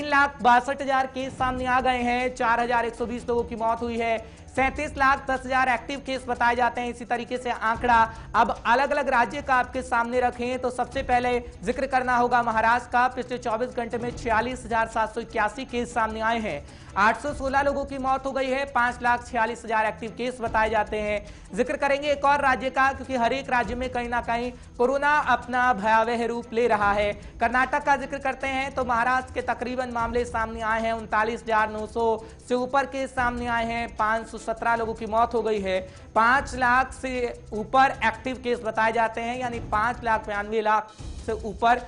3,62,000 case सामने आ गए हैं। 4,120 लोगों की मौत हुई है। 37,10,000 एक्टिव केस बताए जाते हैं। इसी तरीके से आंकड़ा अब अलग अलग राज्य का आपके सामने रखें तो सबसे पहले जिक्र करना होगा महाराष्ट्र का। पिछले 24 घंटे में 46,781 केस सामने आए हैं। 816 लोगों की मौत हो गई है। 5,46,000 एक्टिव केस बताए जाते हैं। जिक्र करेंगे एक और राज्य का, क्योंकि हर एक राज्य में कहीं ना कहीं कोरोना अपना भयावह रूप ले रहा है। कर्नाटक का जिक्र करते हैं तो महाराष्ट्र के तकरीबन मामले सामने आए हैं। 39,900 से ऊपर केस सामने आए हैं। 517 लोगों की मौत हो गई है। 5 लाख से ऊपर एक्टिव केस बताए जाते हैं, यानी 5,92,00,000 से ऊपर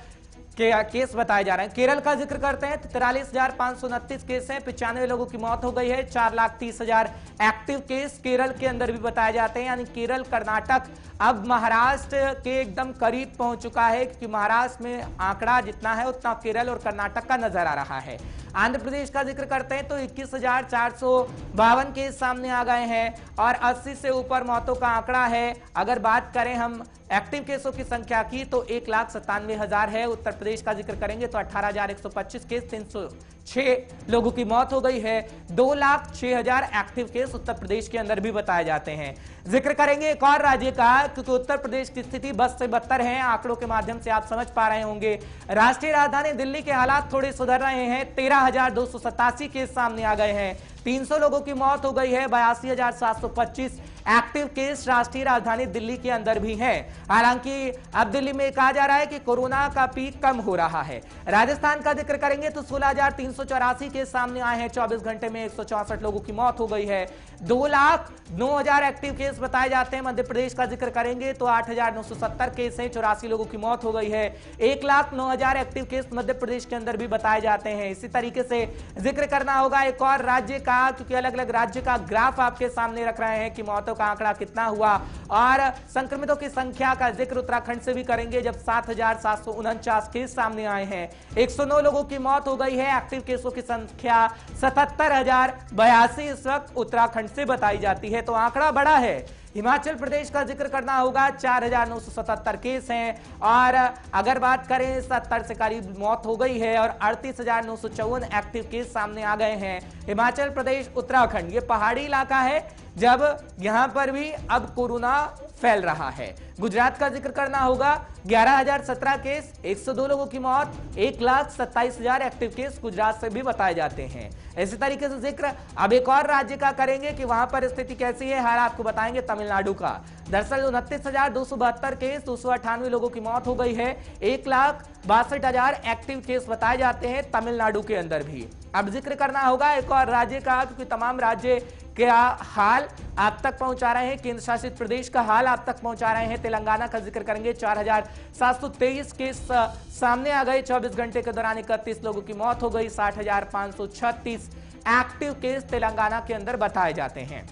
केस बताए जा रहे हैं। केरल का जिक्र करते हैं तो 43,529 केस हैं। 95 लोगों की मौत हो गई है। 4,30,000 एक्टिव केस केरल के अंदर भी बताए जाते हैं, यानी केरल कर्नाटक अब महाराष्ट्र के एकदम करीब पहुंच चुका है, क्योंकि महाराष्ट्र में आंकड़ा जितना है उतना केरल और कर्नाटक का नजर आ रहा है। आंध्र प्रदेश का जिक्र करते हैं तो 21,452 केस सामने आ गए हैं और 80 से ऊपर मौतों का आंकड़ा है। अगर बात करें हम एक्टिव केसों की संख्या की तो 1,97,000 है। उत्तर प्रदेश का जिक्र करेंगे तो 18,125 केस, 306 लोगों की मौत हो गई है। 2,06,000 एक्टिव केस उत्तर प्रदेश के अंदर भी बताए जाते हैं। जिक्र करेंगे एक और राज्य का, क्योंकि उत्तर प्रदेश की स्थिति बद से बदतर है। आंकड़ों के माध्यम से आप समझ पा रहे होंगे। राष्ट्रीय राजधानी दिल्ली के हालात थोड़े सुधर रहे हैं। 13,287 केस सामने आ गए हैं। 300 लोगों की मौत हो गई है। 82,725 एक्टिव केस राष्ट्रीय राजधानी दिल्ली के अंदर भी हैं। हालांकि अब दिल्ली में कहा जा रहा है कि कोरोना का पीक कम हो रहा है। राजस्थान का जिक्र करेंगे तो 16,384 केस सामने आए हैं। 24 घंटे में 164 लोगों की मौत हो गई है। 2,09,000 एक्टिव केस बताए जाते हैं। मध्य प्रदेश का जिक्र करेंगे तो 8,970 केस हैं। 84 लोगों की मौत हो गई है। 1,09,000 एक्टिव केस मध्य प्रदेश के अंदर भी बताए जाते हैं। इसी तरीके से जिक्र करना होगा एक और राज्य का, क्योंकि अलग अलग राज्य का ग्राफ आपके सामने रख रहे हैं कि मौतों का आंकड़ा कितना हुआ, और संक्रमितों की संख्या का जिक्र उत्तराखंड से भी करेंगे, जब 7,749 केस सामने आए हैं। 109 लोगों की मौत हो गई है। एक्टिव केसों की संख्या 77,082 इस वक्त उत्तराखंड से बताई जाती है। तो आंकड़ा बड़ा है। हिमाचल प्रदेश का जिक्र करना होगा। 4,977 केस हैं और अगर बात करें 70 से करीब मौत हो गई है और 38,954 एक्टिव केस सामने आ गए हैं। हिमाचल प्रदेश, उत्तराखंड ये पहाड़ी इलाका है, जब यहां पर भी अब कोरोना फैल रहा है। गुजरात का जिक्र करना होगा। 11,017 केस, 102 लोगों की मौत, 1,27,000 एक्टिव केस गुजरात से भी बताए जाते हैं। इसी तरीके से जिक्र अब एक और राज्य का करेंगे कि वहां पर स्थिति कैसी है। हाल आपको बताएंगे तमिलनाडु का। दरअसल 29,272 केस, 298 लोगों की मौत हो गई है। 1,62,000 एक्टिव केस बताए जाते हैं तमिलनाडु के अंदर भी। अब जिक्र करना होगा एक और राज्य का, क्योंकि तमाम राज्य क्या हाल आप तक पहुंचा रहे हैं, केंद्र शासित प्रदेश का हाल आप तक पहुंचा रहे हैं। तेलंगाना का जिक्र करेंगे। 4,723 केस सामने आ गए। 24 घंटे के दौरान 31 लोगों की मौत हो गई। 60,536 एक्टिव केस तेलंगाना के अंदर बताए जाते हैं।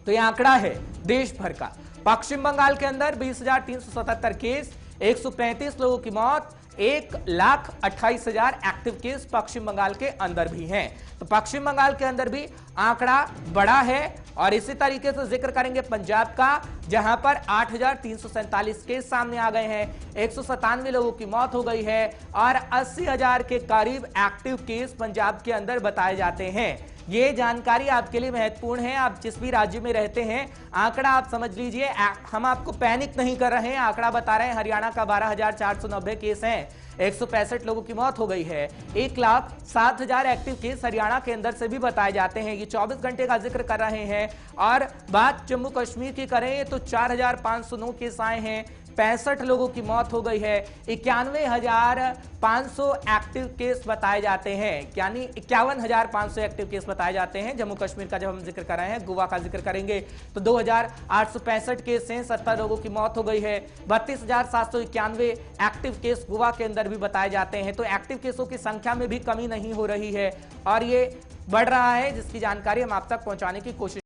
तो यह आंकड़ा है देश भर का। पश्चिम बंगाल के अंदर 20,377 केस, 135 लोगों की मौत, 1,28,000 एक्टिव केस पश्चिम बंगाल के अंदर भी हैं। तो पश्चिम बंगाल के अंदर भी आंकड़ा बड़ा है। और इसी तरीके से जिक्र करेंगे पंजाब का, जहां पर 8,347 केस सामने आ गए हैं। 197 लोगों की मौत हो गई है और 80,000 के करीब एक्टिव केस पंजाब के अंदर बताए जाते हैं। ये जानकारी आपके लिए महत्वपूर्ण है। आप जिस भी राज्य में रहते हैं, आंकड़ा आप समझ लीजिए। हम आपको पैनिक नहीं कर रहे हैं, आंकड़ा बता रहे हैं। हरियाणा का 12,490 केस हैं, 165 लोगों की मौत हो गई है। 1,07,000 एक्टिव केस हरियाणा के अंदर से भी बताए जाते हैं। ये 24 घंटे का जिक्र कर रहे हैं। और बात जम्मू कश्मीर की करें तो 4,509 केस आए हैं, 65 लोगों की मौत हो गई है। 91,500 एक्टिव केस बताए जाते हैं, यानी 51,500 एक्टिव केस बताए जाते हैं। जम्मू कश्मीर का जब हम जिक्र कर रहे हैं, गोवा का जिक्र करेंगे तो 2,865 केस हैं, 70 लोगों की मौत हो गई है। 32,791 एक्टिव केस गोवा के अंदर भी बताए जाते हैं। तो एक्टिव केसों की संख्या में भी कमी नहीं हो रही है और ये बढ़ रहा है, जिसकी जानकारी हम आप तक पहुंचाने की कोशिश